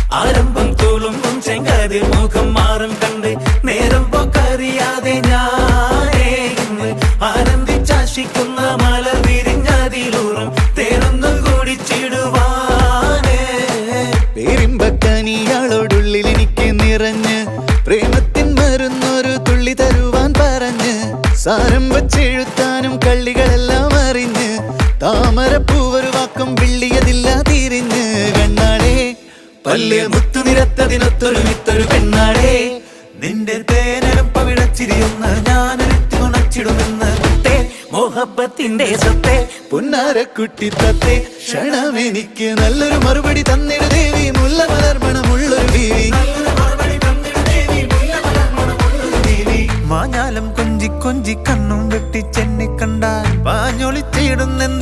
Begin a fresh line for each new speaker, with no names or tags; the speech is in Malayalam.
ആരംഭം തോളുമ്പും ചെങ്കതിർ മുഖം മാറും കണ്ട് നേരം പോക്കറിയാതെ ഞാനേ ഇന്ന് ആനന്ദിച്ചാശിക്കുന്ന മല വിരിഞ്ഞതിലൂറും തേനൊന്നും കുടിച്ചിടുവാനേ.
പേരിമ്പക്കനിയാളോടുള്ളിൽ എനിക്ക് നിറഞ്ഞ് പ്രേമത്തിൻ മരുന്നൊരു തുള്ളി തരുവാൻ പറഞ്ഞ് സാരം വച്ചെഴുത്താനും കള്ളികളെല്ലാം അറിഞ്ഞ് താമരപ്പൂവൊരു വാക്കും വിള്ളിയതില്ല തിരിഞ്ഞ് കണ്ണാളെ
പല്ല് മുത്തു നിരത്തതിനൊത്തൊരു വിത്തൊരു പെണ്ണാടേ നിന്റെ തേനരം പവിടച്ചിരിയൊന്ന് ഞാനൊരുത്തി ഉണച്ചിടുമെന്ന് മുത്തേ മോഹബത്തിന്റെ സത്തേ
പുന്നാരക്കുട്ടി തത്തേ ക്ഷണമെനിക്ക് നല്ലൊരു മറുപടി തന്നിട ദേവി മുല്ല മലർമണമുള്ളൊരു ബീവി
മാഞ്ഞാലം കൊഞ്ചി കൊഞ്ചി കണ്ണും വെട്ടി ചെന്നി കണ്ടാൽ പാഞ്ഞൊളിച്ചിടുന്നെന്ന്